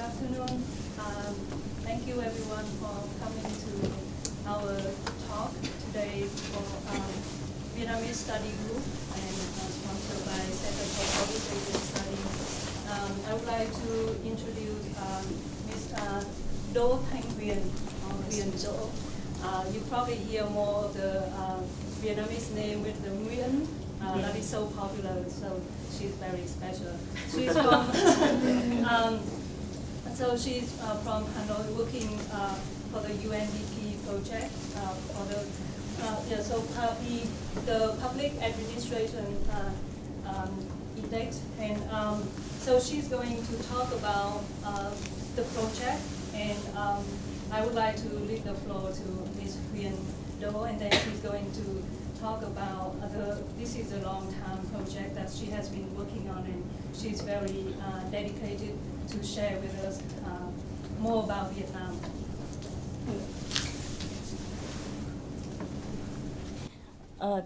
afternoon. Thank you everyone for coming to our talk today for Vietnamese Study Group and sponsored by Center for Southeast Asian Studies. I would like to introduce Mr. Do Thanh Huyen, or Huyen Do. You probably hear more of the Vietnamese name with the Huyen. That is so popular, so she's very special. She's from from Hanoi, working for the UNDP project for the so PAPI, the Public Administration Index, and so she's going to talk about the project, and I would like to leave the floor to Ms. Huyen Do, and then she's going to talk about this is a long-term project that she has been working on, and she's very dedicated to share with us more about Vietnam.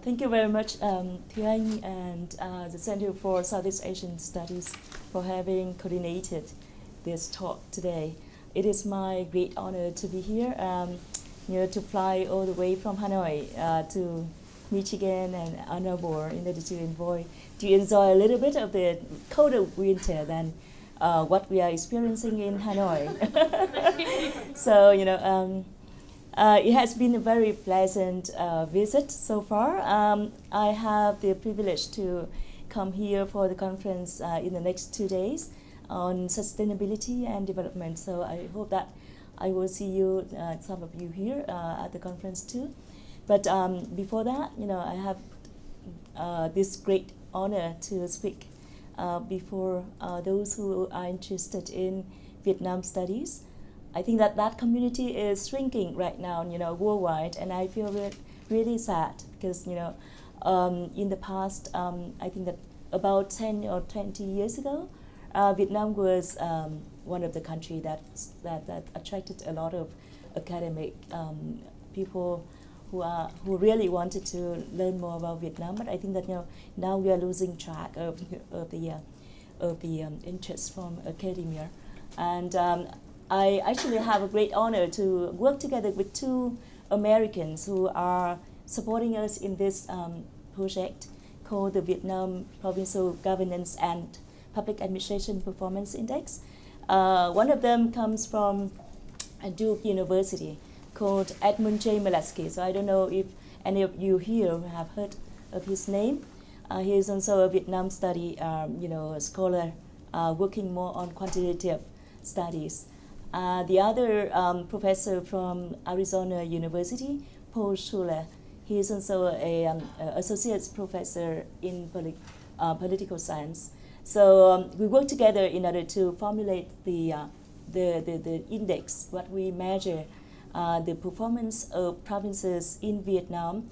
Thank you very much, Thanh and the Center for Southeast Asian Studies for having coordinated this talk today. It is my great honor to be here, to fly all the way from Hanoi to Michigan and Ann Arbor in order to enjoy a little bit of the colder winter than what we are experiencing in Hanoi. So, it has been a very pleasant visit so far. I have the privilege to come here for the conference in the next 2 days on sustainability and development. So I hope that I will see you, some of you here at the conference too. But before that, I have this great honor to speak before those who are interested in Vietnam studies. I think that community is shrinking right now, worldwide, and I feel really sad because, in the past, I think that about 10 or 20 years ago, Vietnam was one of the countries that attracted a lot of academic people who really wanted to learn more about Vietnam. But I think that now we are losing track of the interest from academia, and I actually have a great honor to work together with two Americans who are supporting us in this project called the Vietnam Provincial Governance and Public Administration Performance Index. One of them comes from Duke University, called Edmund J. Melaski. So I don't know if any of you here have heard of his name. He is also a Vietnam study scholar working more on quantitative studies. The other professor from Arizona University, Paul Schuler, he is also a associate professor in political science. So we work together in order to formulate the index, what we measure the performance of provinces in Vietnam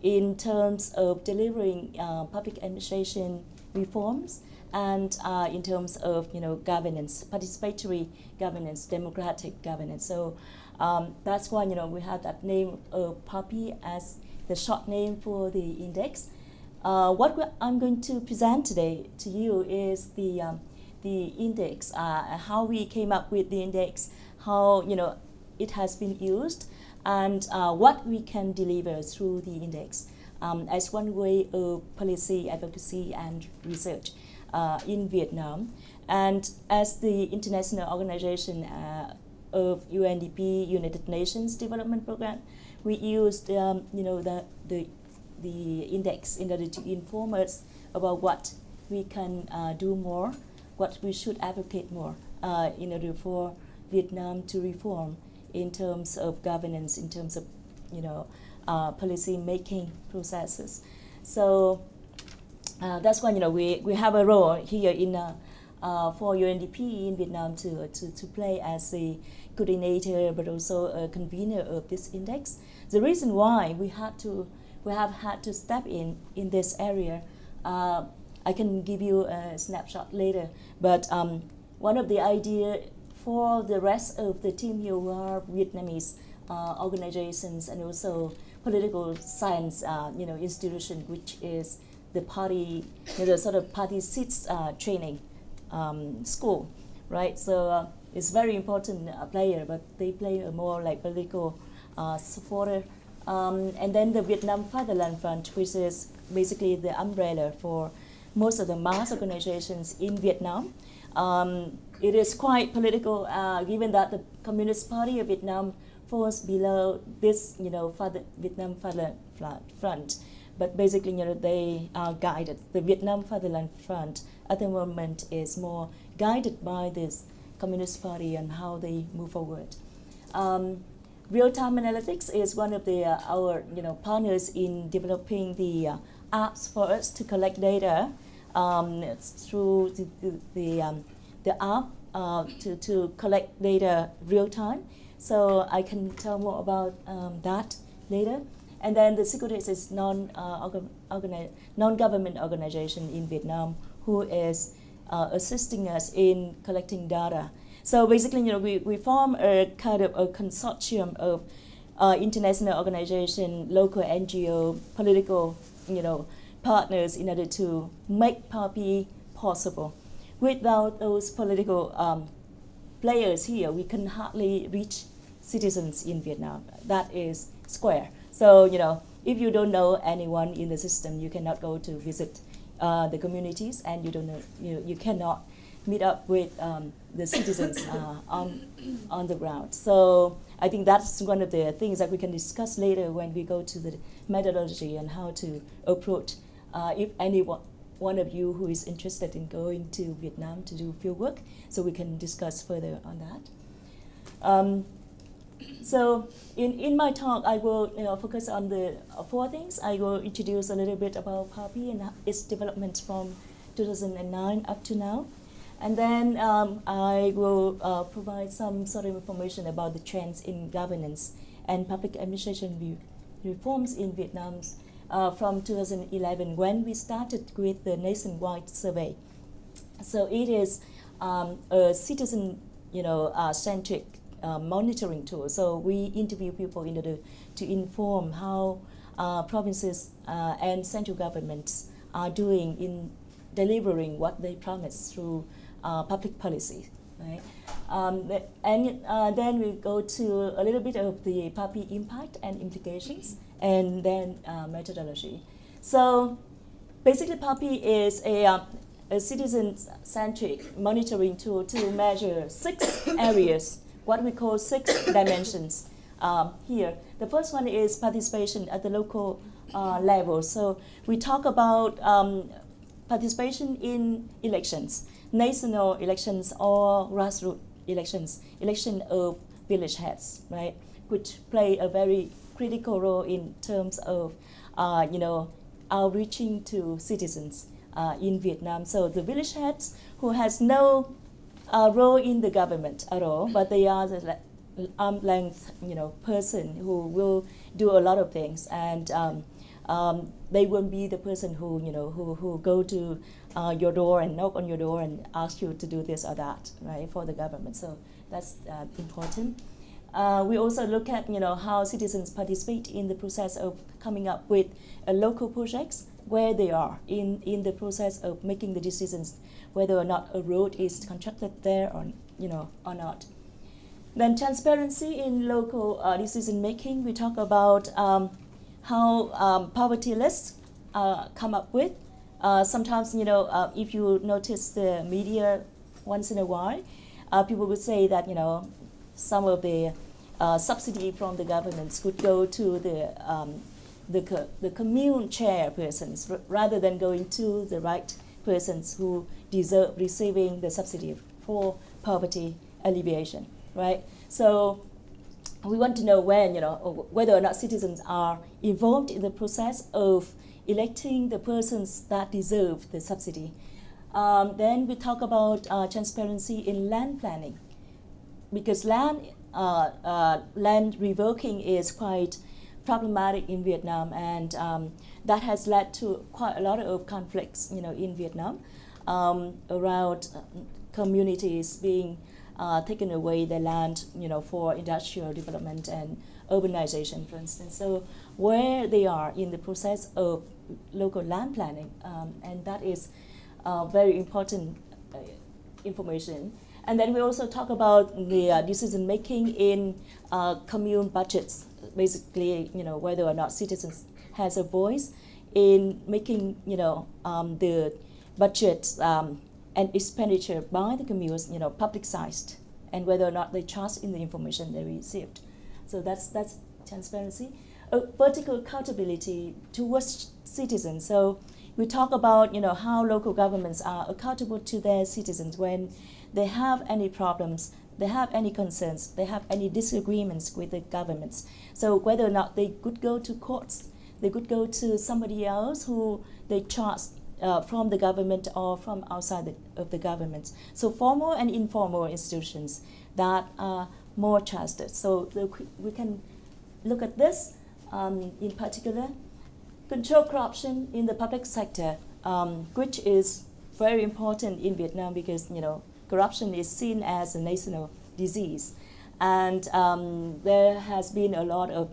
in terms of delivering public administration reforms and in terms of governance, participatory governance, democratic governance. So that's why we have that name of PAPI as the short name for the index. What I'm going to present today to you is the index, how we came up with the index, how it has been used, and what we can deliver through the index as one way of policy advocacy and research in Vietnam. And as the international organization of UNDP, United Nations Development Program, we used the index in order to inform us about what we can do more, what we should advocate more in order for Vietnam to reform in terms of governance, in terms of policy making processes. So that's why we have a role here in for UNDP in Vietnam to play as a coordinator but also a convener of this index. The reason why we have had to step in this area, I can give you a snapshot later, but one of the idea for the rest of the team here who are Vietnamese organizations and also political science institution, which is the party, the sort of party seats training school. right? So it's very important player, but they play a more like political supporter. And then the Vietnam Fatherland Front, which is basically the umbrella for most of the mass organizations in Vietnam. It is quite political, given that the Communist Party of Vietnam falls below this, Vietnam Fatherland Front. But basically, they are guided. The Vietnam Fatherland Front at the moment is more guided by this Communist Party and how they move forward. Real-time analytics is one of our partners in developing the apps for us to collect data through the app to collect data real time. So I can tell more about that later. And then the Securities is non-government organization in Vietnam who is assisting us in collecting data. So basically, we form a kind of a consortium of international organization, local NGO, political, partners in order to make PAPI possible. Without those political players here, we can hardly reach citizens in Vietnam. That is square. So, if you don't know anyone in the system, you cannot go to visit the communities, and you cannot meet up with the citizens on the ground. So I think that's one of the things that we can discuss later when we go to the methodology and how to approach. If one of you who is interested in going to Vietnam to do field work, so we can discuss further on that. So in my talk, I will focus on the 4 things. I will introduce a little bit about PAPI and its development from 2009 up to now. And then I will provide some sort of information about the trends in governance and public administration reforms in Vietnam from 2011, when we started with the nationwide survey. So it is a citizen-centric monitoring tool. So we interview people in order to inform how provinces and central governments are doing in delivering what they promise through public policy, right? Then we go to a little bit of the PAPI impact and implications, and then methodology. So basically, PAPI is a citizen-centric monitoring tool to measure 6 areas, what we call 6 dimensions here. The first one is participation at the local level. So we talk about participation in elections, national elections or grassroots elections, election of village heads, right, which play a very critical role in terms of, outreaching to citizens in Vietnam. So the village heads who has no role in the government at all, but they are the arm's length, person who will do a lot of things, and they won't be the person who go to your door and knock on your door and ask you to do this or that, right, for the government. So that's important. We also look at how citizens participate in the process of coming up with local projects, where they are in the process of making the decisions whether or not a road is constructed there or not. Then transparency in local decision making. We talk about how poverty lists come up with. Sometimes, if you notice the media once in a while, people would say that, some of the subsidy from the governments could go to the commune chairpersons rather than going to the right persons who deserve receiving the subsidy for poverty alleviation, right? So we want to know when, whether or not citizens are involved in the process of electing the persons that deserve the subsidy. Then we talk about transparency in land planning, because land revoking is quite problematic in Vietnam, and that has led to quite a lot of conflicts, in Vietnam, around communities being taken away their land, for industrial development and urbanization, for instance. So where they are in the process of local land planning, and that is very important information. And then we also talk about the decision making in commune budgets, basically, whether or not citizens has a voice in making, the budget and expenditure by the communes, publicized, and whether or not they trust in the information they received. So that's transparency. Vertical accountability towards citizens. So we talk about, how local governments are accountable to their citizens when they have any problems, they have any concerns, they have any disagreements with the governments. So whether or not they could go to courts, they could go to somebody else who they trust from the government or from outside of the government. So formal and informal institutions that are more trusted. So we can look at this in particular. Control corruption in the public sector, which is very important in Vietnam because, corruption is seen as a national disease. And there has been a lot of,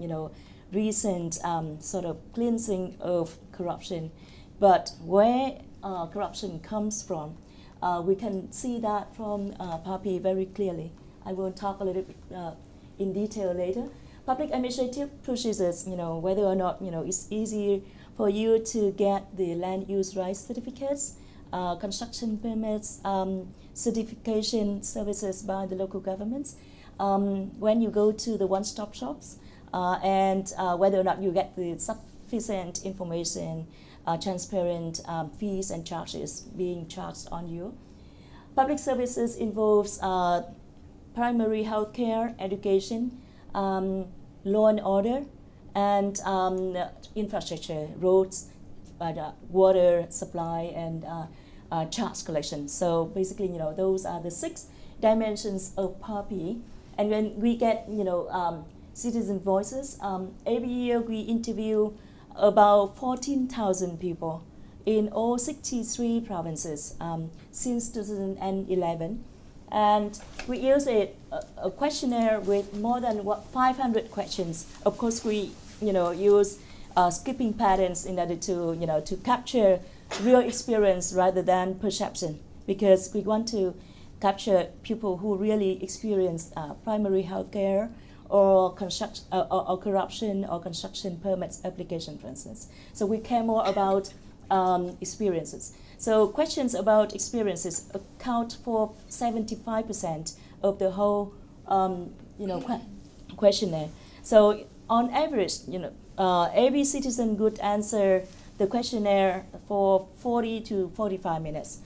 recent sort of cleansing of corruption. But where corruption comes from, we can see that from PAPI very clearly. I will talk a little bit in detail later. Public administrative procedures, whether or not, it's easier for you to get the land use rights certificates, construction permits, certification services by the local governments. When you go to the one-stop shops, and whether or not you get the sufficient information, transparent fees and charges being charged on you. Public services involves primary health care, education, law and order, and infrastructure, roads, water supply, and charge collection. So basically, those are the 6 dimensions of PAPI. And when we get, citizen voices, every year we interview about 14,000 people in all 63 provinces since 2011. And we use a questionnaire with more than 500 questions. Of course, we use skipping patterns in order to to capture real experience rather than perception, because we want to capture people who really experience primary health care or corruption or construction permits application, for instance. So we care more about experiences. So questions about experiences account for 75% of the whole, questionnaire. So on average, every citizen could answer the questionnaire for 40 to 45 minutes.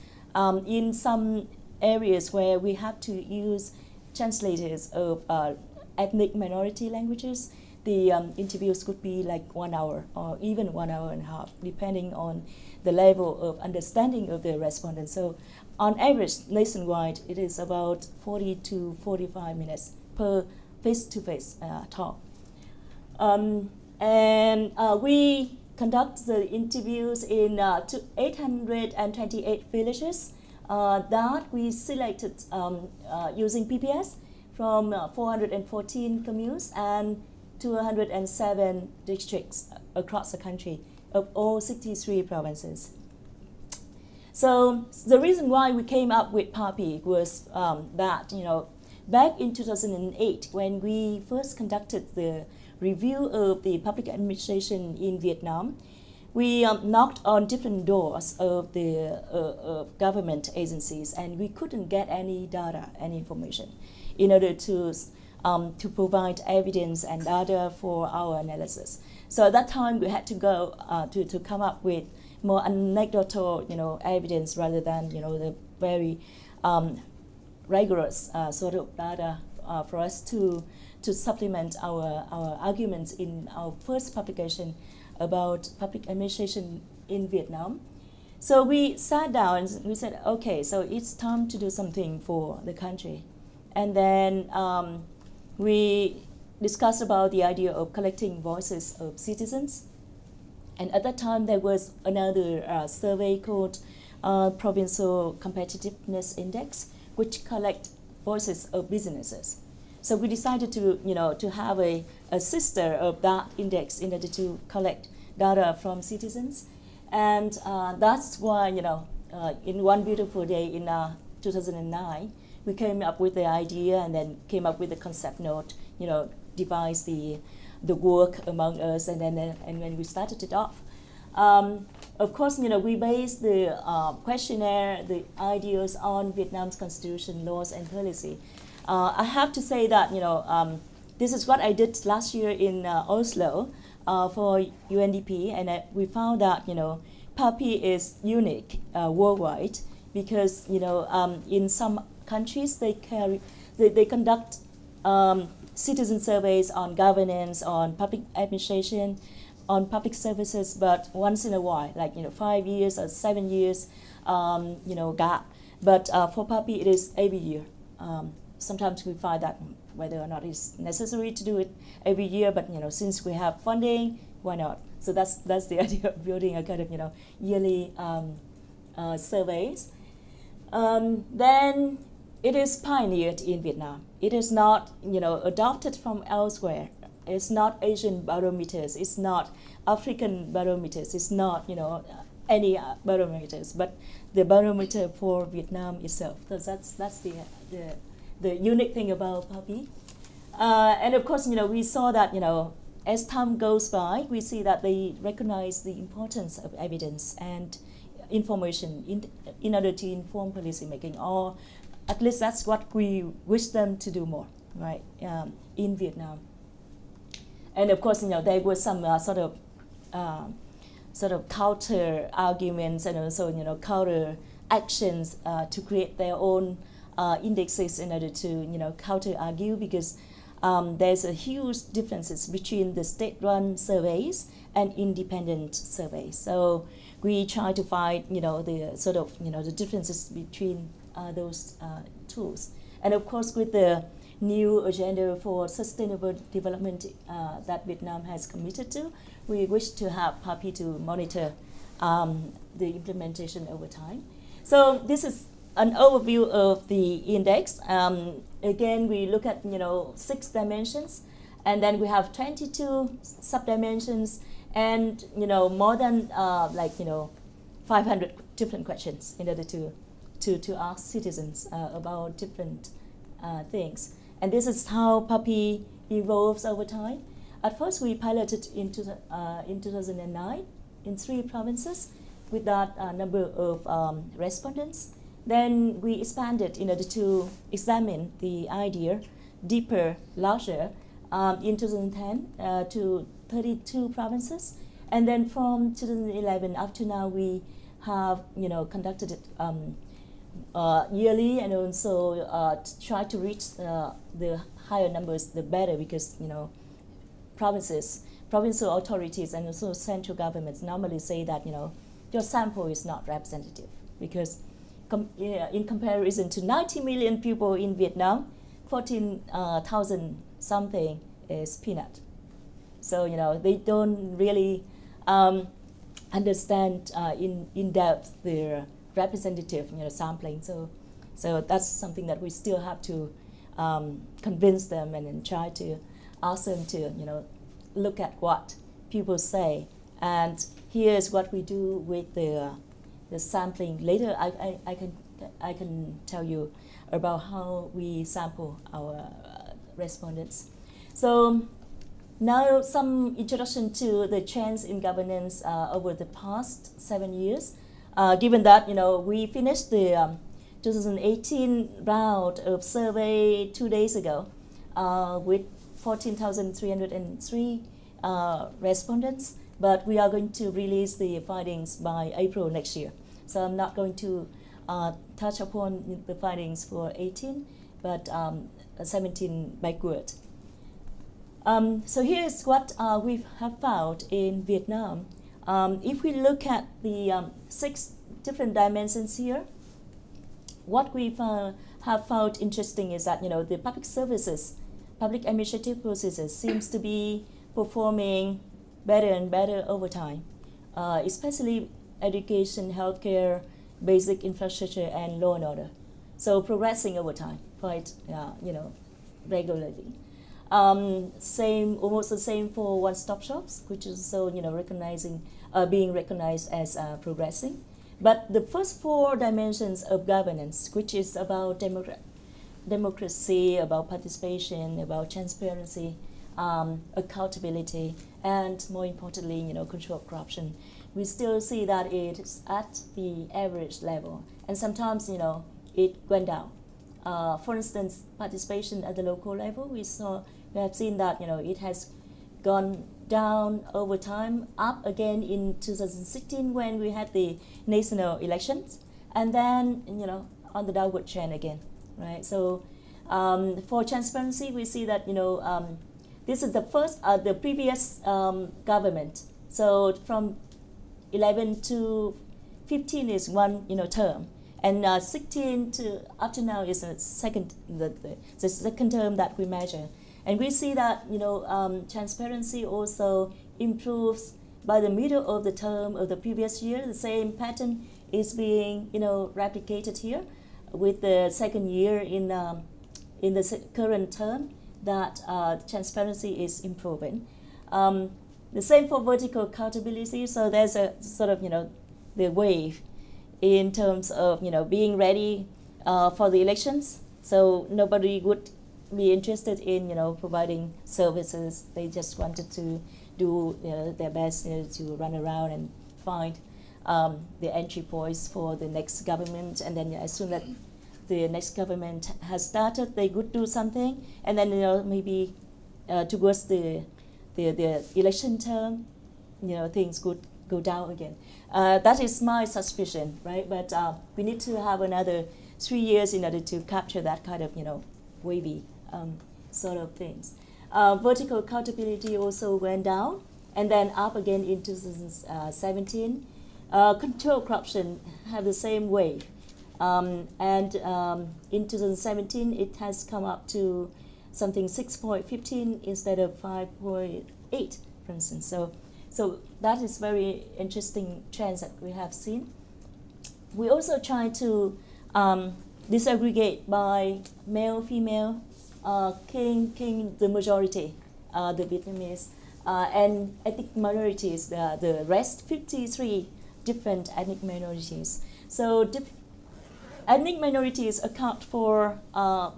In some areas where we have to use translators of ethnic minority languages, the interviews could be like 1 hour or even 1 hour and a half, depending on the level of understanding of the respondent. So on average, nationwide, it is about 40 to 45 minutes per face-to-face talk. And we conduct the interviews in 828 villages that we selected using PPS from 414 communes and 207 districts across the country of all 63 provinces. So the reason why we came up with PAPI was that, back in 2008, when we first conducted the review of the public administration in Vietnam, we knocked on different doors of the government agencies, and we couldn't get any data, any information, in order to provide evidence and data for our analysis. So at that time, we had to go to come up with more anecdotal, evidence rather than, the very rigorous sort of data for us to supplement our arguments in our first publication about public administration in Vietnam. So we sat down and we said, okay, so it's time to do something for the country. And then we discussed about the idea of collecting voices of citizens. And at that time, there was another survey called Provincial Competitiveness Index, which collect voices of businesses. So we decided to have a sister of that index in order to collect data from citizens. And that's why, in one beautiful day in 2009, we came up with the idea and then came up with the concept note, devised the work among us, and when we started it off. Of course, we based the questionnaire, the ideas on Vietnam's constitution, laws, and policy. I have to say that, this is what I did last year in Oslo for UNDP, and we found that, PAPI is unique worldwide because, in some countries they conduct citizen surveys on governance, on public administration, on public services, but once in a while, like 5 years or 7 years, gap. But for PAPI, it is every year. Sometimes we find that whether or not it's necessary to do it every year, but since we have funding, why not? So that's the idea of building a kind of yearly surveys. Then it is pioneered in Vietnam. It is not adopted from elsewhere. It's not Asian barometers. It's not African barometers. It's not any barometers, but the barometer for Vietnam itself. So that's the unique thing about PAPI. And of course, we saw that as time goes by, we see that they recognize the importance of evidence and information in order to inform policy making, or at least that's what we wish them to do more, right? In Vietnam. And of course, there were some sort of counter arguments and also counter actions to create their own indexes in order to counter argue, because there's a huge differences between the state-run surveys and independent surveys. So we try to find the sort of the differences between those tools. And of course, with the new agenda for sustainable development that Vietnam has committed to, we wish to have PAPI to monitor the implementation over time. So this is an overview of the index. Again, we look at 6 dimensions, and then we have 22 subdimensions, and more than 500 different questions in order to ask citizens about different things. And this is how PAPI evolves over time. At first, we piloted in 2009 in 3 provinces with that number of respondents. Then we expanded in order to examine the idea deeper, larger, in 2010 to 32 provinces. And then from 2011 up to now, we have conducted it yearly, and also try to reach the higher numbers, the better, because provincial authorities and also central governments normally say that your sample is not representative, because in comparison to 90 million people in Vietnam, 14,000 something is peanut. So they don't really understand in depth their representative sampling. So that's something that we still have to convince them and try to ask them to look at what people say. And here's what we do with the sampling. Later I can tell you about how we sample our respondents. So now some introduction to the trends in governance over the past 7 years. Given that we finished the 2018 round of survey 2 days ago with 14,303 respondents, but we are going to release the findings by April next year. So I'm not going to touch upon the findings for 18, but 17 backward. So here's what we have found in Vietnam. If we look at the 6 different dimensions here, what we have found interesting is that the public services, public administrative processes seems to be performing better and better over time, especially education, healthcare, basic infrastructure, and law and order. So progressing over time quite regularly. Almost the same for one-stop shops, which is so being recognized as progressing. But the first 4 dimensions of governance, which is about democracy, about participation, about transparency, accountability, and more importantly, control of corruption. We still see that it is at the average level, and sometimes, it went down. For instance, participation at the local level, we have seen that, it has gone down over time, up again in 2016 when we had the national elections, and then, on the downward trend again, right? So for transparency, we see that, this is the previous government. So from 11 to 15 is one, term, and 16 to up to now is the second term that we measure. And we see that, transparency also improves by the middle of the term of the previous year. The same pattern is being, replicated here with the second year in the current term, that transparency is improving. The same for vertical accountability. So there's a sort of, the wave in terms of, being ready for the elections. So nobody would be interested in, providing services. They just wanted to do their best to run around and find the entry points for the next government. And then as soon as the next government has started, they would do something. And then, maybe towards the election term, things could go down again. That is my suspicion, right? But we need to have another 3 years in order to capture that kind of, wavy sort of things. Vertical accountability also went down and then up again in 2017. Control corruption have the same wave. And in 2017, it has come up to something 6.15 instead of 5.8, for instance. So that is very interesting trends that we have seen. We also try to disaggregate by male, female, king, the majority, the Vietnamese, and ethnic minorities, the rest 53 different ethnic minorities. So ethnic minorities account for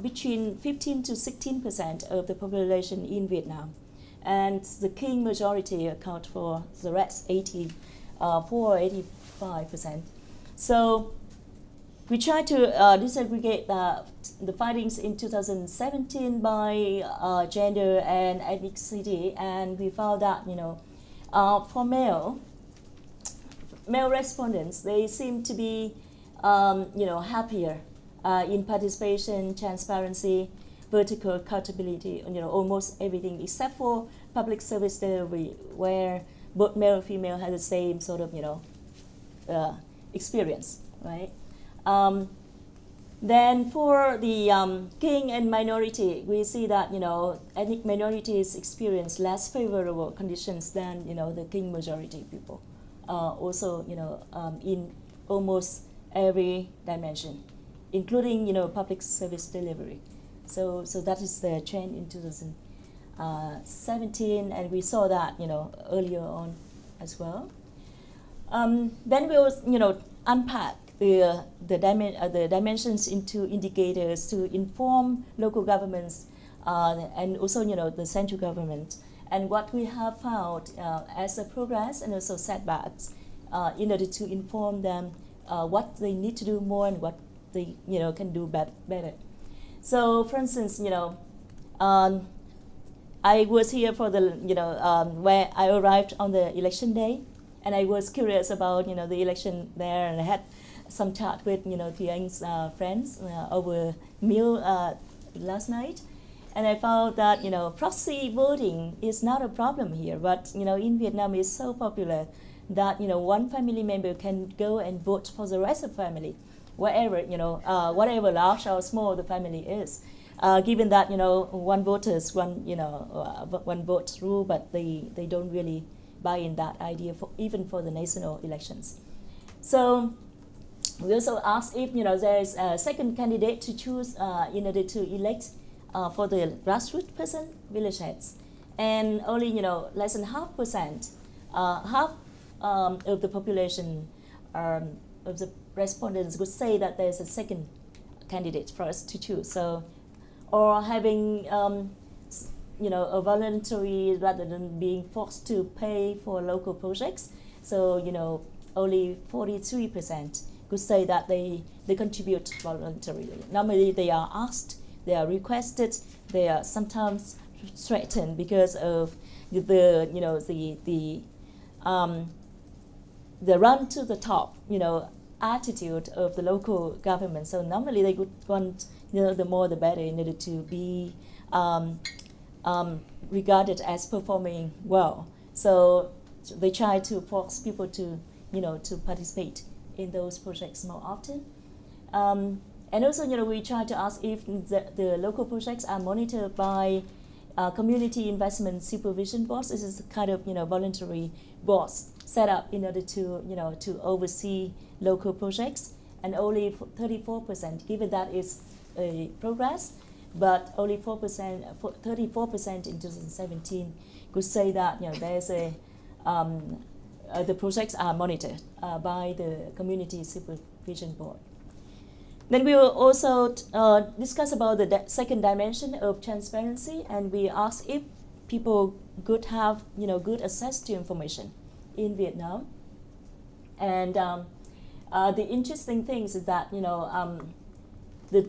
between 15 to 16% of the population in Vietnam, and the king majority account for the rest 85%. So we tried to disaggregate the findings in 2017 by gender and ethnicity, and we found that for male respondents, they seem to be happier in participation, transparency, vertical accountability, almost everything except for public service delivery, where both male and female have the same sort of experience, right? Then for the king and minority, we see that ethnic minorities experience less favorable conditions than the king majority people. Also in almost every dimension, including public service delivery. So that is the trend in 2017, and we saw that earlier on as well. Then we will unpack the dimensions into indicators to inform local governments and also the central government, and what we have found as a progress and also setbacks in order to inform them what they need to do more and what they can do better. So, for instance, I was here for the where I arrived on the election day, and I was curious about the election there, and I had some chat with Thi Anh's friends over meal last night, and I found that proxy voting is not a problem here, but in Vietnam it's so popular that one family member can go and vote for the rest of the family, wherever whatever large or small the family is. Given that one voters one vote rule, but they don't really buy in that idea even for the national elections. So we also asked if there is a second candidate to choose in order to elect for the grassroots person, village heads, and only less than half of the population of the respondents would say that there's a second candidate for us to choose. So or having a voluntary rather than being forced to pay for local projects. So only 43% could say that they contribute voluntarily. Normally they are asked, they are requested, they are sometimes threatened because of the run to the top attitude of the local government. So normally they would want the more the better in order to be regarded as performing well. So they try to force people to to participate in those projects more often. And also we try to ask if the local projects are monitored by community investment supervision boards. This is kind of voluntary boards set up in order to to oversee local projects, and only 34%, given that is a progress, but only 34% in 2017 could say that there's a the projects are monitored by the community supervision board. Then we will also discuss about the second dimension of transparency, and we ask if people could have good access to information in Vietnam. And the interesting thing is that the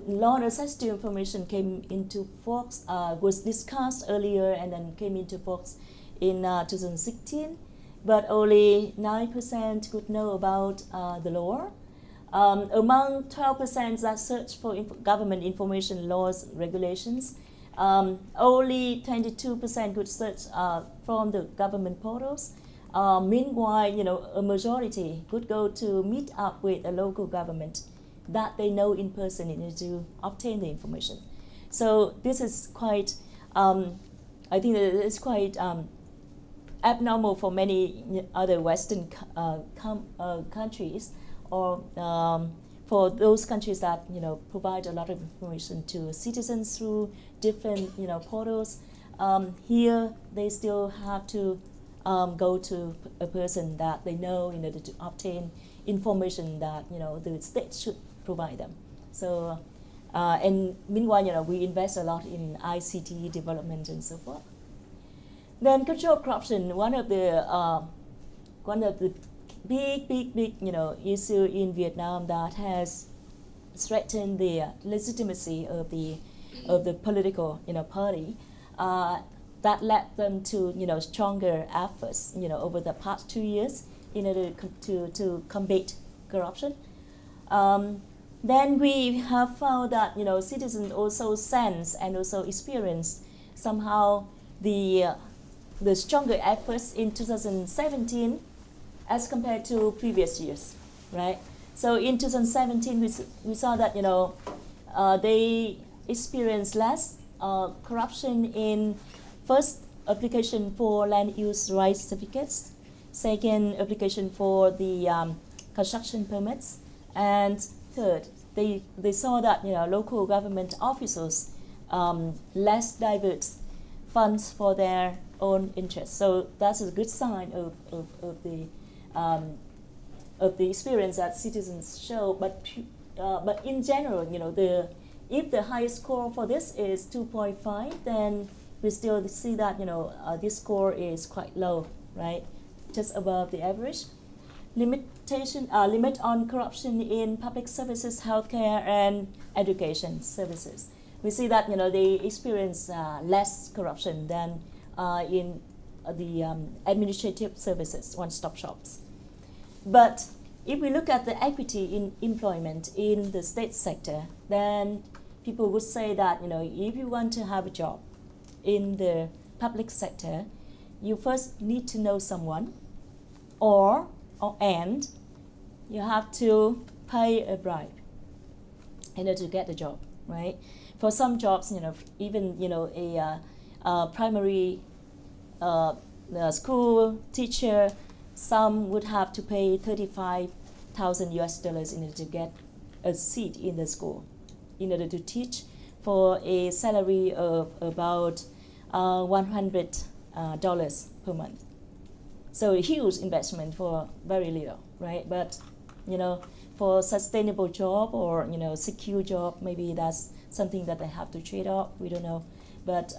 law on access to information came into force, was discussed earlier and then came into force in 2016, but only 9% could know about the law. Among 12% that search for government information laws regulations, only 22% could search from the government portals. Meanwhile, a majority could go to meet up with a local government that they know in person in order to obtain the information. So this is quite, I think that it's quite abnormal for many other Western countries, or for those countries that provide a lot of information to citizens through different portals. Here they still have to go to a person that they know in order to obtain information that the state should provide them. So and meanwhile we invest a lot in ICT development and so forth. Then control corruption, one of the big issue in Vietnam that has threatened the legitimacy of the political party, that led them to stronger efforts over the past 2 years in order to combat corruption. Then we have found that citizens also sense and also experience somehow the stronger efforts in 2017 as compared to previous years, right? So in 2017, we saw that they experienced less corruption in first application for land use rights certificates, second application for the construction permits, and third, they saw that local government officials less divert funds for their own interests. So that's a good sign of the experience that citizens show. But in general, if the highest score for this is 2.5, then we still see that this score is quite low, right? Just above the average. Limit on corruption in public services, healthcare, and education services. We see that they experience less corruption than in the administrative services, one-stop shops. But if we look at the equity in employment in the state sector, then people would say that if you want to have a job in the public sector, you first need to know someone, and you have to pay a bribe in order to get the job, right? For some jobs, even a primary school teacher, some would have to pay $35,000 in order to get a seat in the school, in order to teach for a salary of about $100 per month. So a huge investment for very little, right? But for sustainable job or, secure job, maybe that's something that they have to trade off. We don't know. But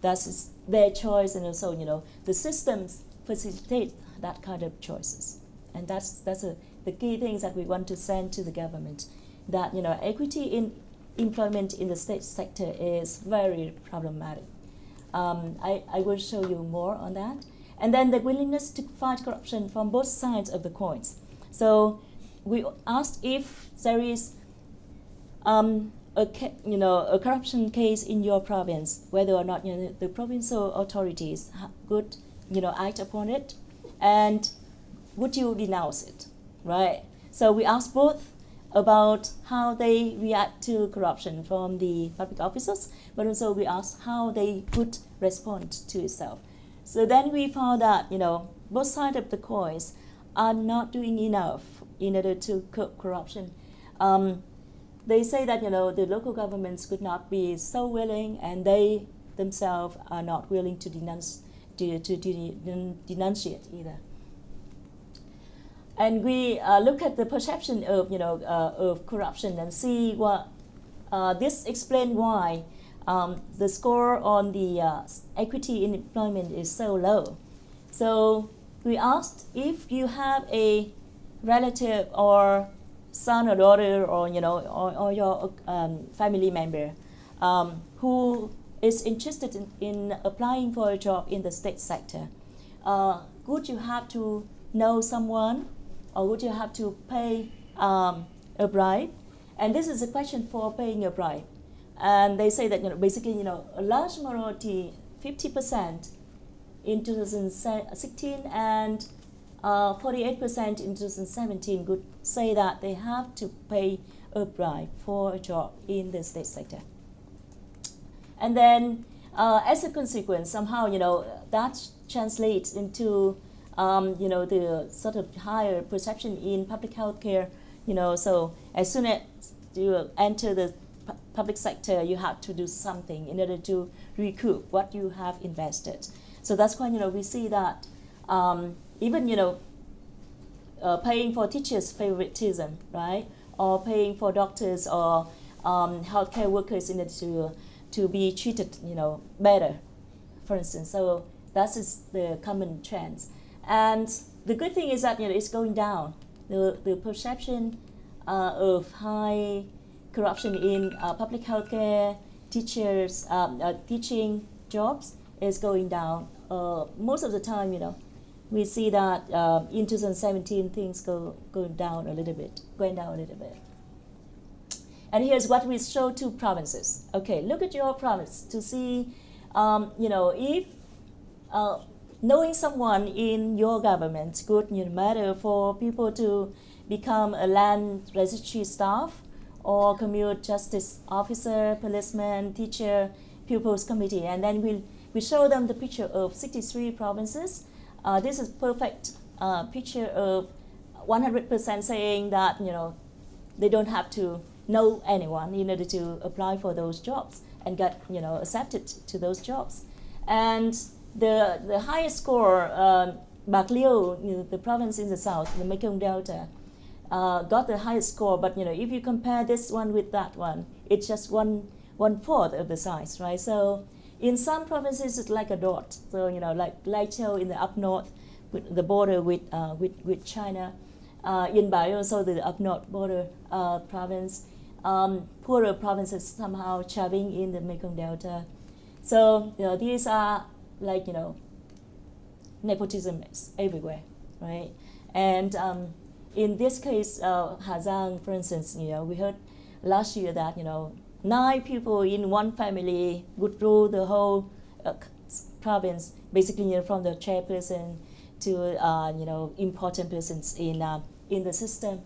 that's their choice, and also, the systems facilitate that kind of choices. And that's the key things that we want to send to the government, that, equity in employment in the state sector is very problematic. I will show you more on that. And then the willingness to fight corruption from both sides of the coins. So we asked if there is a corruption case in your province, whether or not the provincial authorities could act upon it, and would you denounce it, right? So we asked both about how they react to corruption from the public officers, but also we asked how they would respond to itself. So then we found that both sides of the coins are not doing enough in order to curb corruption. They say that the local governments could not be so willing, and they themselves are not willing to denunciate either. And we look at the perception of corruption and see what this explains why the score on the equity in employment is so low. So we asked if you have a relative or son or daughter or your family member who is interested in applying for a job in the state sector, would you have to know someone, or would you have to pay a bribe? And this is a question for paying a bribe. And they say that basically a large minority, 50% in 2016 and 48% in 2017 would say that they have to pay a bribe for a job in the state sector. And then as a consequence, somehow that translates into the sort of higher perception in public health care. So as soon as you enter the public sector, you have to do something in order to recoup what you have invested. So that's why we see that even paying for teachers' favoritism, right, or paying for doctors or healthcare workers in order to be treated better, for instance. So that is the common trends. And the good thing is that it's going down. The perception of high corruption in public healthcare, teachers, teaching jobs is going down. Most of the time, we see that in 2017 things going down a little bit. And here's what we show to provinces. Okay, look at your province to see, if knowing someone in your government could matter for people to become a land registry staff or commute justice officer, policeman, teacher, pupils committee. And then we show them the picture of 63 provinces. This is perfect picture of 100% saying that they don't have to know anyone in order to apply for those jobs and get accepted to those jobs. And the highest score, Bạc Liêu, the province in the south, the Mekong Delta, got the highest score. But if you compare this one with that one, it's just one fourth of the size, right? So in some provinces it's like a dot. So like Lai Châu in the up north, with the border with China. Yên Bái also the up north border province. Poorer provinces somehow Chaving in the Mekong Delta. So these are like nepotism is everywhere, right? And in this case, Hà Giang, for instance, we heard last year that 9 people in one family would rule the whole province, basically from the chairperson to important persons in the system.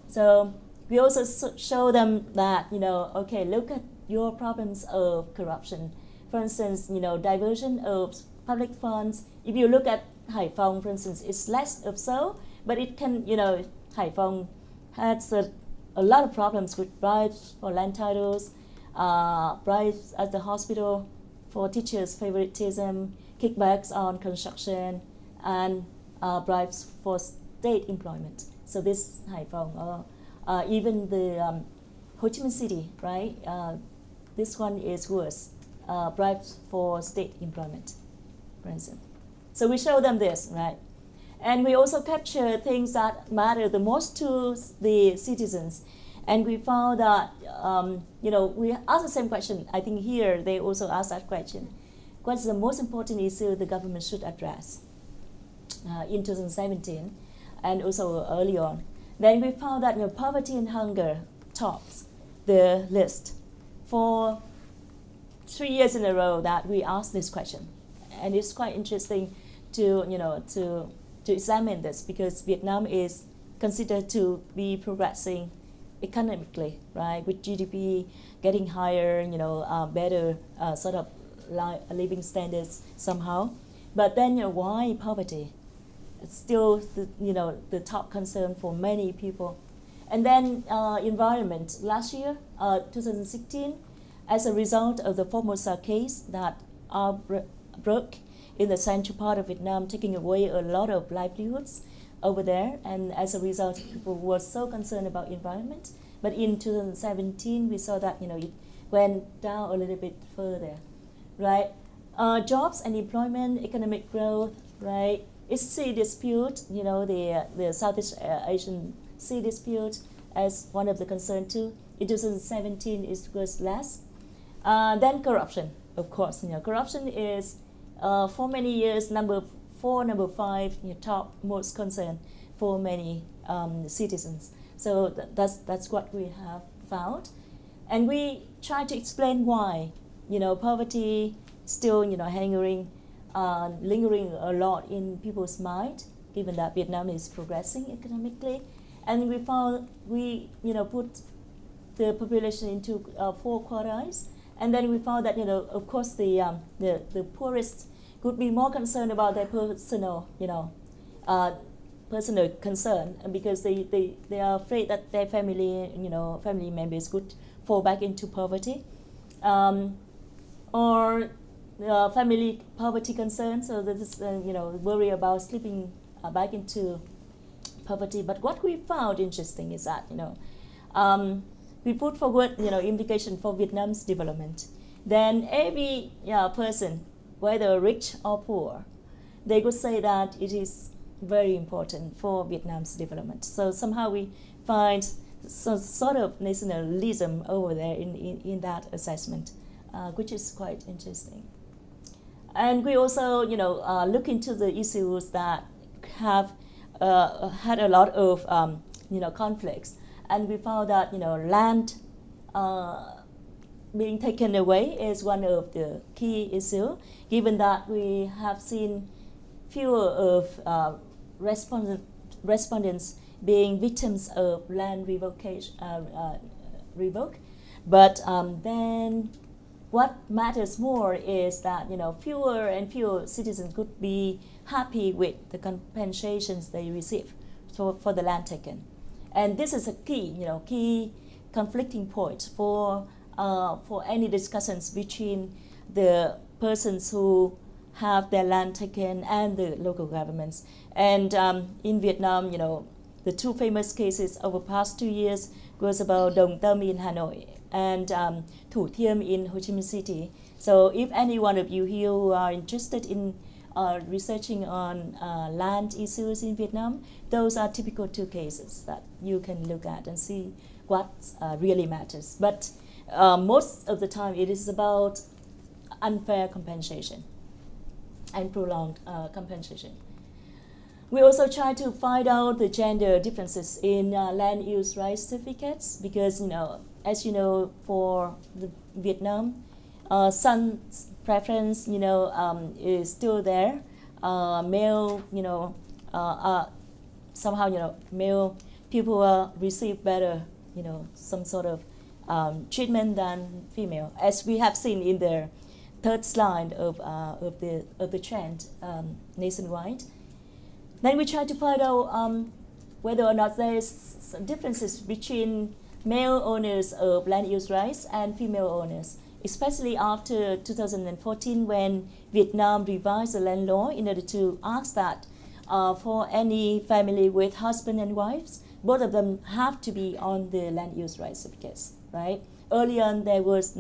So we also show them that okay, look at your problems of corruption. For instance, diversion of public funds. If you look at Hải Phòng, for instance, it's less of so, but it can, Hải Phòng has a lot of problems with bribes for land titles, bribes at the hospital for teachers' favoritism, kickbacks on construction, and bribes for state employment. So this Haiphong, or even the Ho Chi Minh City, right? This one is worse, bribes for state employment, for instance. So we show them this, right? And we also capture things that matter the most to the citizens. And we found that, we asked the same question. I think here they also asked that question. What's the most important issue the government should address in 2017 and also early on? Then we found that poverty and hunger tops the list for 3 years in a row that we asked this question. And it's quite interesting to examine this, because Vietnam is considered to be progressing economically, right, with GDP getting higher, better sort of living standards somehow. But then, why poverty? It's still the top concern for many people. And then environment. Last year, 2016, as a result of the Formosa case that broke in the central part of Vietnam, taking away a lot of livelihoods over there, and as a result, people were so concerned about environment. But in 2017, we saw that it went down a little bit further, right? Jobs and employment, economic growth, right? It's sea dispute, the Southeast Asian sea dispute as one of the concerns too. In 2017, it was less. Then corruption, of course. Corruption is for many years number 4, number 5, top most concern for many citizens. So that's what we have found, and we try to explain why poverty still lingering a lot in people's mind, given that Vietnam is progressing economically. And we found put the population into 4 quartiles, and then we found that of course the poorest could be more concerned about their personal concern, because they are afraid that their family members could fall back into poverty, or family poverty concern. So this is worry about slipping back into poverty. But what we found interesting is that we put forward implication for Vietnam's development. Then every person, whether rich or poor, they could say that it is very important for Vietnam's development. So somehow we find some sort of nationalism over there in that assessment, which is quite interesting. And we also look into the issues that have had a lot of conflicts, and we found that land being taken away is one of the key issues, given that we have seen fewer of respondents being victims of land revoke. But then what matters more is that fewer and fewer citizens could be happy with the compensations they receive for the land taken. And this is a key conflicting point for any discussions between the persons who have their land taken and the local governments. And in Vietnam, the 2 famous cases over the past 2 years was about Dong Tâm in Hanoi and Thủ Thiêm in Ho Chi Minh City. So if any one of you here who are interested in researching on land issues in Vietnam, those are typical 2 cases that you can look at and see what really matters. But most of the time it is about unfair compensation and prolonged compensation. We also try to find out the gender differences in land use rights certificates, because as you know, for Vietnam, son's preference is still there. Male somehow male people receive better some sort of treatment than female, as we have seen in the 3rd slide of the trend nationwide. Then we try to find out whether or not there is differences between male owners of land use rights and female owners, especially after 2014, when Vietnam revised the land law in order to ask that for any family with husband and wives, both of them have to be on the land use rights certificates, right? Early on, there was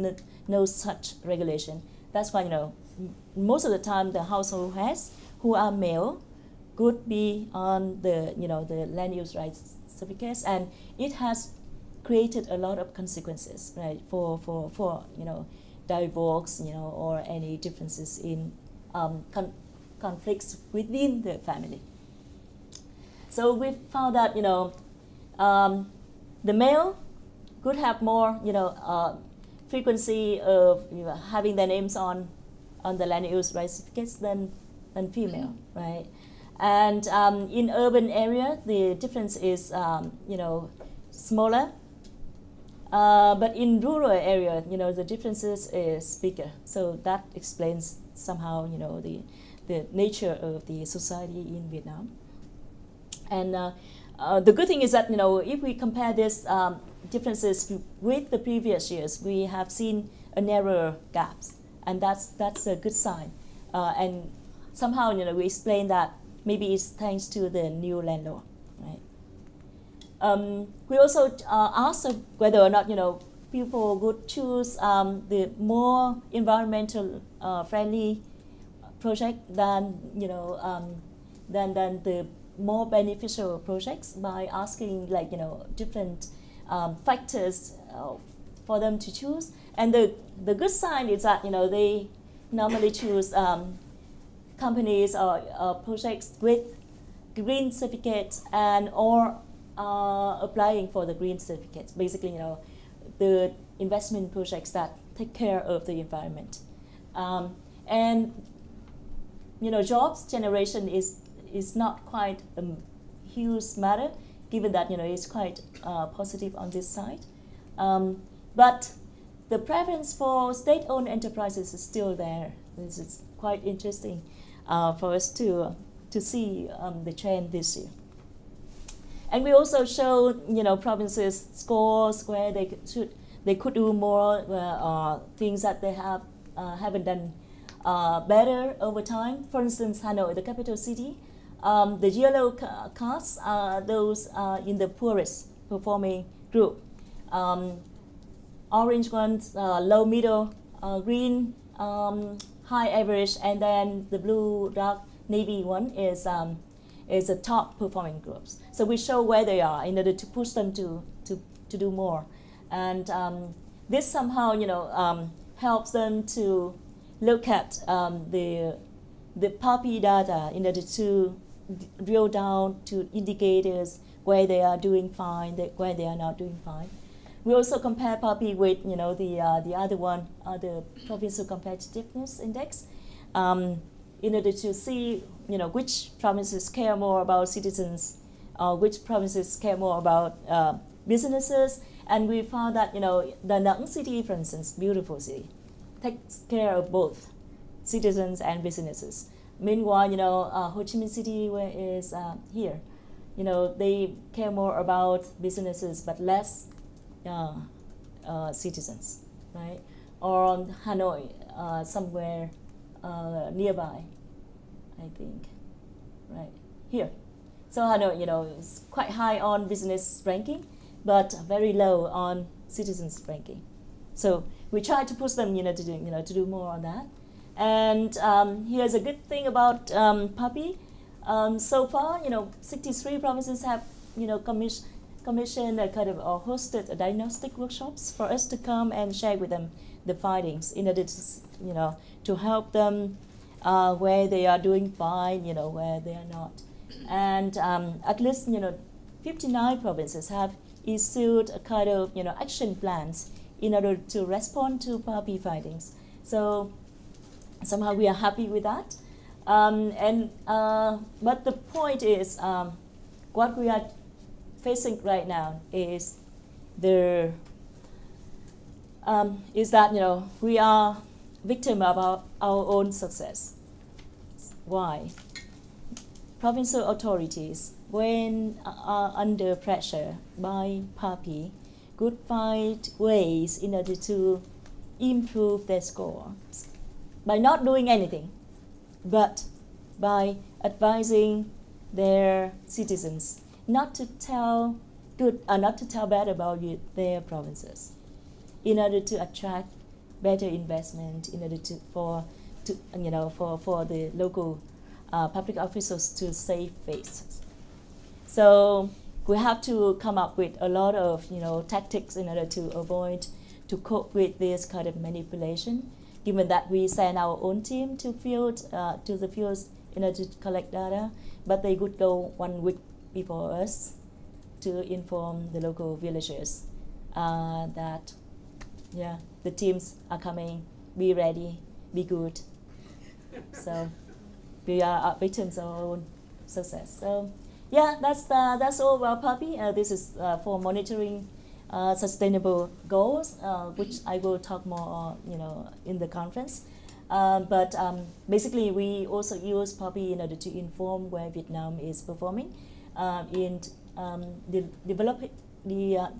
no such regulation. That's why, most of the time the household heads who are male could be on the, the land use rights certificates, and it has created a lot of consequences, right, for divorce, or any differences in conflicts within the family. So we found that, the male could have more, frequency of having their names on the land use rights certificates than female, right? And in urban area, the difference is, smaller. But in rural area, the differences is bigger. So that explains somehow, the nature of the society in Vietnam. And the good thing is that, if we compare this differences with the previous years, we have seen a narrower gaps, and that's a good sign. And somehow, we explain that maybe it's thanks to the new land law, right? We also asked whether or not, people would choose the more environmental friendly project than, than the more beneficial projects, by asking different factors for them to choose. And the good sign is that they normally choose companies or projects with green certificates and or applying for the green certificates. Basically, the investment projects that take care of the environment. And jobs generation is not quite a huge matter, given that it's quite positive on this side. But the preference for state-owned enterprises is still there. This is quite interesting for us to see the trend this year. And we also showed provinces scores where they could do more things that they haven't done better over time. For instance, Hanoi, the capital city, the yellow cards are those in the poorest performing group. Orange ones, low, middle, green, high, average, and then the blue, dark, navy one is the top performing groups. So we show where they are in order to push them to do more. And this somehow helps them to look at the PAPI data in order to drill down to indicators where they are doing fine, where they are not doing fine. We also compare PAPI with the other one, the Provincial Competitiveness Index, in order to see which provinces care more about citizens, which provinces care more about businesses. And we found that Da Nang city, for instance, beautiful city, takes care of both citizens and businesses. Meanwhile, Ho Chi Minh City, where is here, they care more about businesses but less citizens, right? Or Hanoi, somewhere nearby, I think, right here. So Hanoi, is quite high on business ranking, but very low on citizens ranking. So we try to push them, to do more on that. And here's a good thing about PAPI. So far, 63 provinces have, commissioned or hosted diagnostic workshops for us to come and share with them the findings in order to, to help them where they are doing fine, where they are not. And at least, 59 provinces have issued a kind of, action plans in order to respond to PAPI findings. So somehow we are happy with that. But the point is, what we are facing right now is that we are victim of our own success. Why? Provincial authorities, when under pressure by PAPI, could find ways in order to improve their scores by not doing anything, but by advising their citizens, not to tell not to tell bad about their provinces, in order to attract better investment, in order for the local public officials to save face. So we have to come up with a lot of tactics in order to avoid to cope with this kind of manipulation. Given that we send our own team to the fields in order to collect data, but they would go 1 week before us to inform the local villagers that the teams are coming, be ready, be good. So we are victims of our own success. So that's all about PAPI. This is for monitoring sustainable goals, which I will talk more in the conference. But basically, we also use PAPI in order to inform where Viet Nam is performing in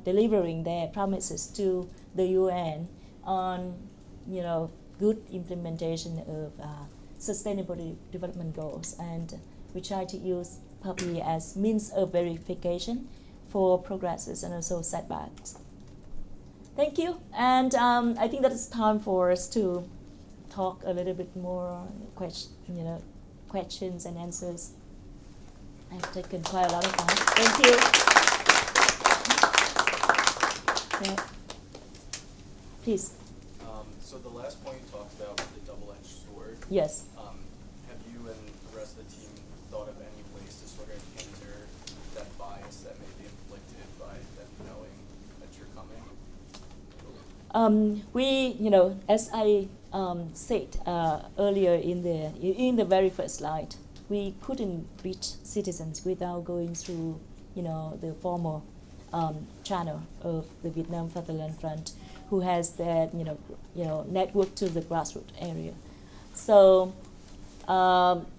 delivering their promises to the UN on good implementation of sustainable development goals, and we try to use PAPI as means of verification for progresses and also setbacks. Thank you, and I think that it's time for us to talk a little bit more questions and answers. I've taken quite a lot of time. Thank you. Yeah. Please. So the last point you talked about with the double-edged sword. Yes. Have you and the rest of the team thought of any ways to sort of hinder that bias that may be inflicted by them knowing that you're coming? We, as I said earlier in the very first slide, we couldn't reach citizens without going through, the formal channel of the Vietnam Fatherland Front, who has that, network to the grassroots area. So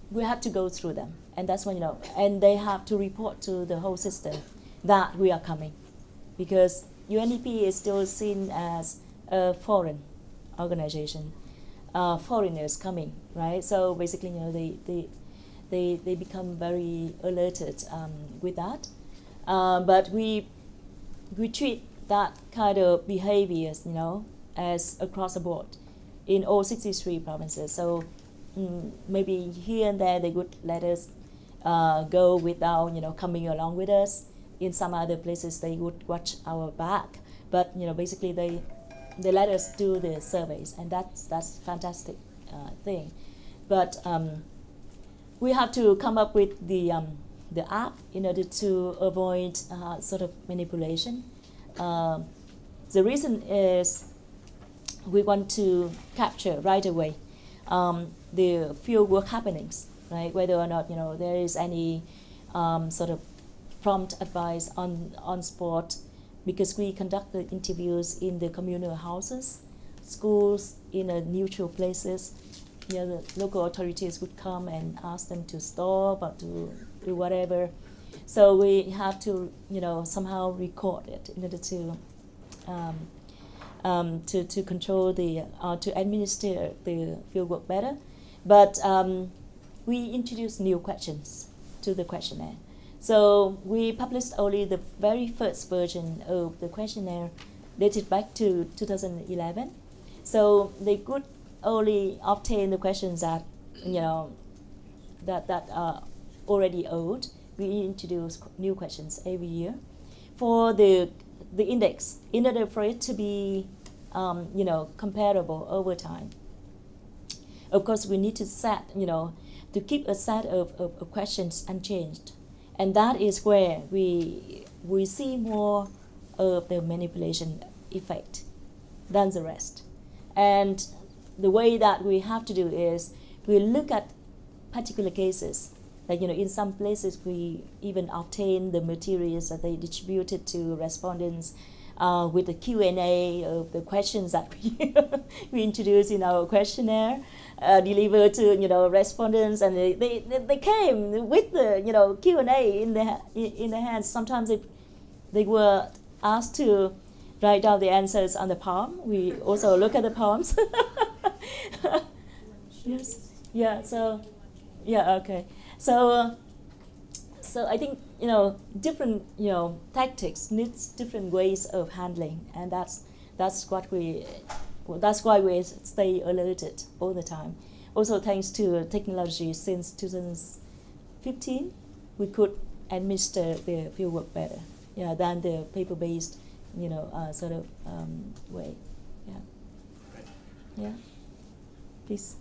we have to go through them, and that's when, and they have to report to the whole system that we are coming, because UNDP is still seen as a foreign organization, foreigners coming, right? So basically, they become very alerted with that. But we treat that kind of behaviors, as across the board in all 63 provinces. So maybe here and there they would let us go without, coming along with us. In some other places they would watch our back. But basically they let us do the surveys, and that's fantastic thing. But we have to come up with the app in order to avoid sort of manipulation. The reason is we want to capture right away the field work happenings, right? Whether or not there is any sort of prompt advice on spot, because we conduct the interviews in the communal houses, schools, in neutral places. The local authorities would come and ask them to stop or to do whatever. So we have to, somehow record it in order to control to administer the fieldwork better. But we introduced new questions to the questionnaire. So we published only the very first version of the questionnaire, dated back to 2011. So they could only obtain the questions that that are already old. We introduce new questions every year for the index, in order for it to be comparable over time. Of course, we need to set to keep a set of questions unchanged, and that is where we see more of the manipulation effect than the rest. And the way that we have to do is we look at particular cases. Like, in some places we even obtain the materials that they distributed to respondents with the Q&A of the questions that we introduced in our questionnaire, delivered to respondents, and they came with the Q&A in their hands. Sometimes they were asked to write down the answers on the palm. We also look at the palms. Yes. Yeah. So. Yeah. Okay. So So I think different tactics needs different ways of handling, and that's why we stay alerted all the time. Also, thanks to technology, since 2015, we could administer the fieldwork better, than the paper-based, sort of way. Yeah. Right. Yeah. Please.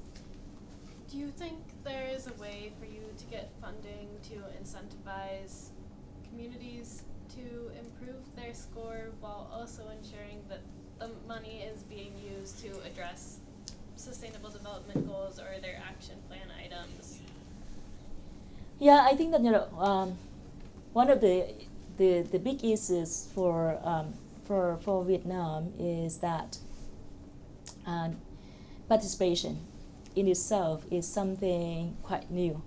Do you think there is a way for you to get funding to incentivize communities to improve their score while also ensuring that the money is being used to address sustainable development goals or their action plan items? Yeah, I think that one of the big issues for Vietnam is that participation in itself is something quite new.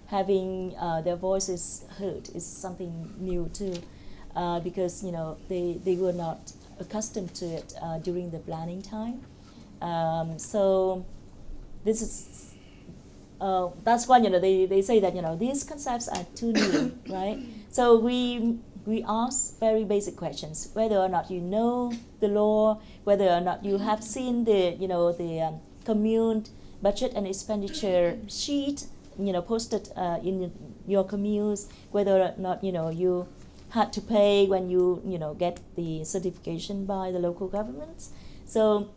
Having their voices heard is something new too, because they were not accustomed to it during the planning time. So this is that's why they say that these concepts are too new, right? So we ask very basic questions: whether or not you know the law, whether or not you have seen the the commune budget and expenditure sheet posted in your communes, whether or not you had to pay when you get the certification by the local governments. So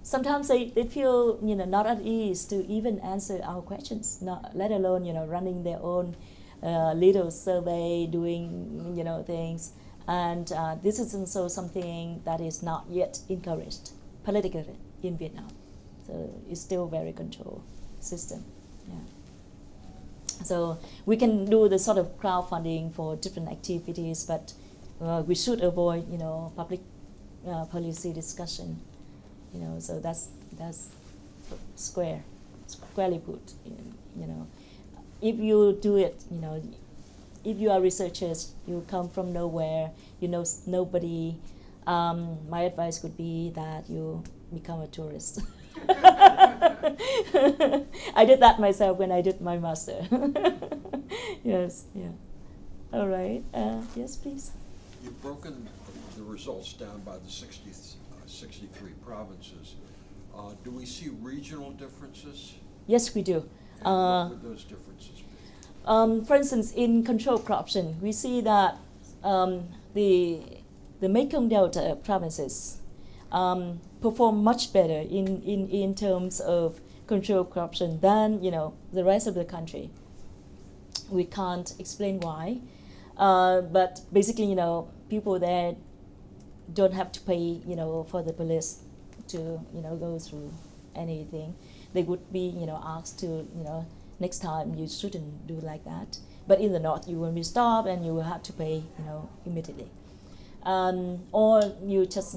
sometimes they feel not at ease to even answer our questions, not let alone running their own little survey, doing things, and this is also something that is not yet encouraged politically in Vietnam. So it's still very controlled system. Yeah. So we can do the sort of crowdfunding for different activities, but we should avoid public policy discussion. So that's squarely put. If you do it, if you are researchers, you come from nowhere, nobody. My advice would be that you become a tourist. I did that myself when I did my master. Yes, yeah. All right. Yes, please. You've broken the results down by the 63 provinces. Do we see regional differences? Yes, we do. And what would those differences be? For instance, in controlled corruption, we see that the Mekong Delta provinces perform much better in terms of controlled corruption than the rest of the country. We can't explain why, but basically people there don't have to pay for the police to go through anything. They would be asked to next time you shouldn't do like that. But in the north you will be stopped and you will have to pay immediately. Or you just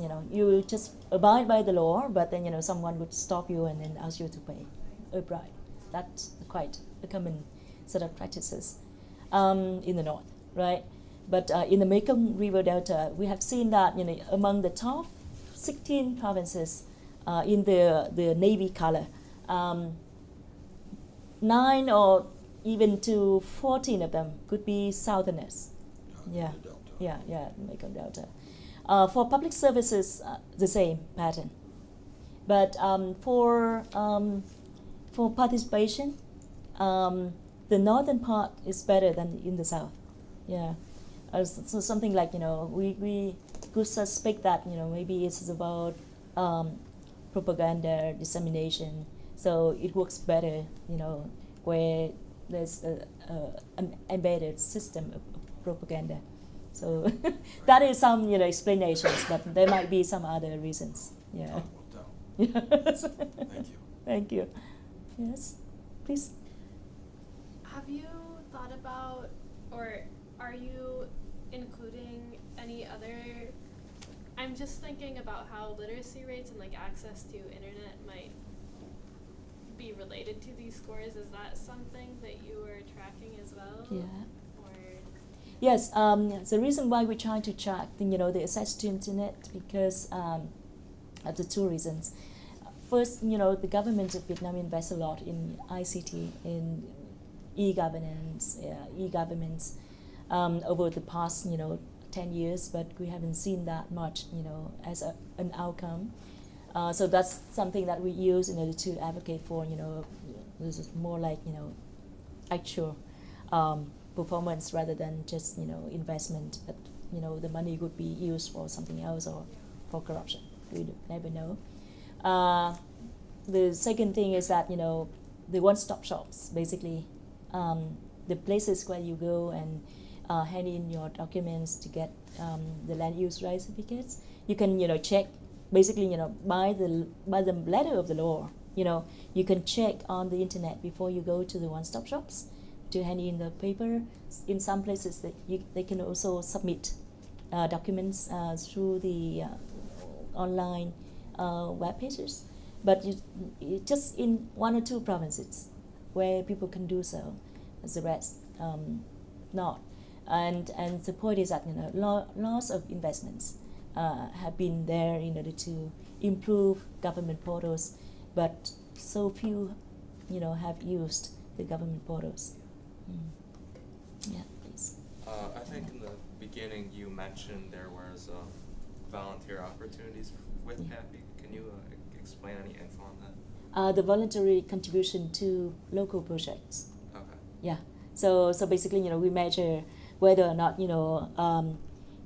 abide by the law, but then someone would stop you and then ask you to pay a bribe. That's quite a common sort of practices in the north, right? But in the Mekong River Delta, we have seen that among the top 16 provinces in the navy color, 9 or even to 14 of them could be southerners. Yeah. Yeah, Mekong Delta. For public services, the same pattern. But for participation, the northern part is better than in the south. Yeah. So something like we could suspect that maybe it's about propaganda dissemination. So it works better where there's an embedded system of propaganda. So that is some explanations, but there might be some other reasons. Yeah. Yes. Thank you. Thank you. Yes, please. Have you thought about, or are you including any other? I'm just thinking about how literacy rates and access to internet might be related to these scores. Is that something that you are tracking as well? Yeah. Or Yes, the reason why we try to track the access to internet because of the two reasons. First, the government of Vietnam invests a lot in ICT, in e-governance, e-governments over the past 10 years, but we haven't seen that much as an outcome. So that's something that we use in order to advocate for this is more like actual performance rather than just investment. But the money could be used for something else or for corruption. We never know. The second thing is that the one-stop shops, basically the places where you go and hand in your documents to get the land use right certificates. You can check basically by the letter of the law. You can check on the internet before you go to the one-stop shops to hand in the paper. In some places they can also submit documents through the online web pages. But you just in 1 or 2 provinces where people can do so, as the rest not. And the point is that lots of investments have been there in order to improve government portals, but so few have used the government portals. Yeah, please. I think in the beginning you mentioned there was volunteer opportunities with PAPI. Can you explain any info on that? The voluntary contribution to local projects. Okay. Yeah. So basically, we measure whether or not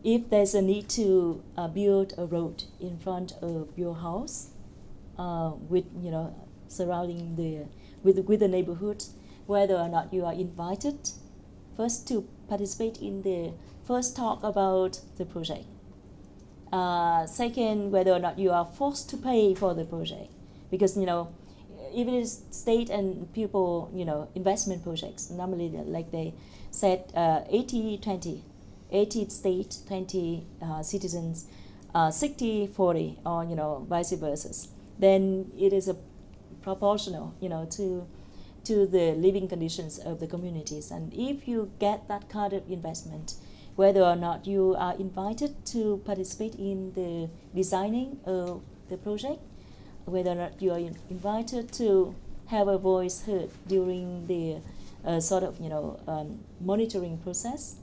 if there's a need to build a road in front of your house, with surrounding with the neighborhood, whether or not you are invited first to participate in the first talk about the project. Second, whether or not you are forced to pay for the project, because even if state and people investment projects normally they set 80-20, 80 state, 20 citizens, 60-40, or vice versa. Then it is a proportional to the living conditions of the communities. And if you get that kind of investment, whether or not you are invited to participate in the designing of the project, whether or not you are invited to have a voice heard during the monitoring process,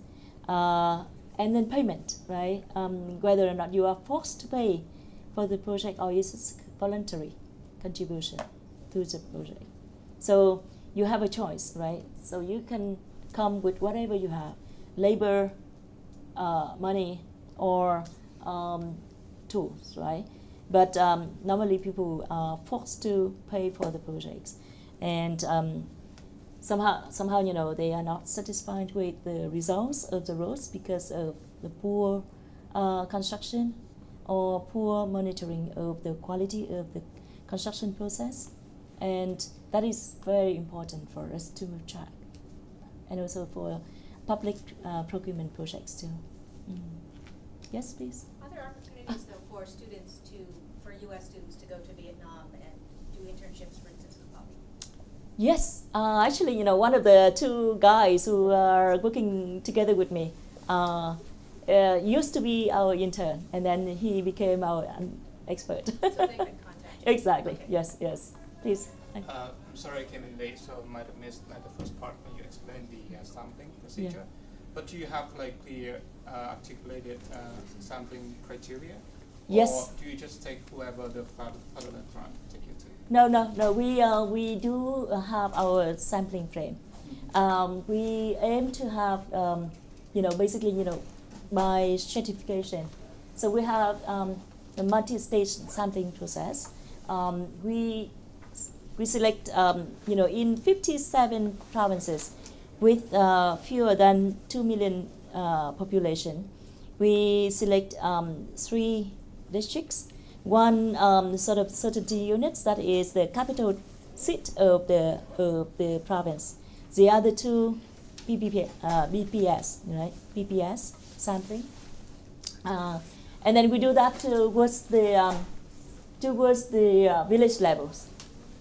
and then payment, right? Whether or not you are forced to pay for the project or is it voluntary contribution to the project. So you have a choice, right? So you can come with whatever you have, labor, money, or tools, right? But normally people are forced to pay for the projects, and somehow they are not satisfied with the results of the roads because of the poor construction or poor monitoring of the quality of the construction process, and that is very important for us to track, and also for public procurement projects too. Yes, please. Are there opportunities though for U.S. students to go to Vietnam and do internships, for instance, with PAPI? Yes, actually, one of the 2 guys who are working together with me used to be our intern, and then he became our expert. So they could contact you. Exactly. Okay. Yes. Please. I'm sorry I came in late, so I might have missed the first part when you explained the sampling procedure. Yeah. But do you have clear articulated sampling criteria? Yes. Or do you just take whoever the fatherland grant take you to? No. We do have our sampling frame. We aim to have basically by stratification. So we have a multi-stage sampling process. We select in 57 provinces with fewer than 2 million population. We select 3 districts, one certainty units, that is the capital seat of the province. The other 2 BPS, right? BPS sampling, and then we do that towards the village levels.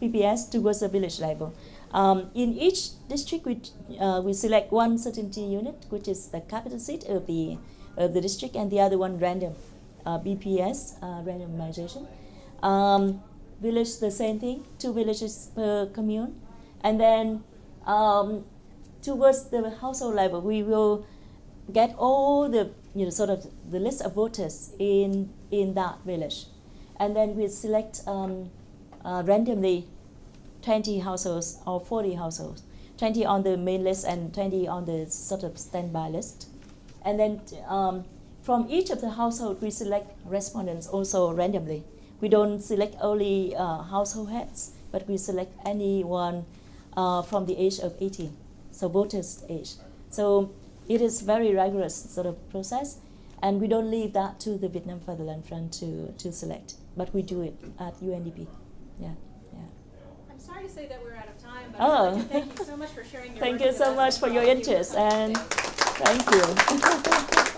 BPS towards the village level. In each district, we select one certainty unit, which is the capital seat of the district, and the other one random, BPS, randomization. Village, the same thing, 2 villages per commune, and then towards the household level, we will get all the sort of the list of voters in that village, and then we select randomly 20 households or 40 households, 20 on the main list and 20 on the sort of standby list, and then from each of the households we select respondents also randomly. We don't select only household heads, but we select anyone from the age of 18, so voters' age. So it is very rigorous sort of process, and we don't leave that to the Vietnam Fatherland Front to select, but we do it at UNDP. Yeah. I'm sorry to say that we're out of time, but Oh. I'd like to thank you so much for sharing your Thank work you with so us much and for your all of you interest, today. and thank you.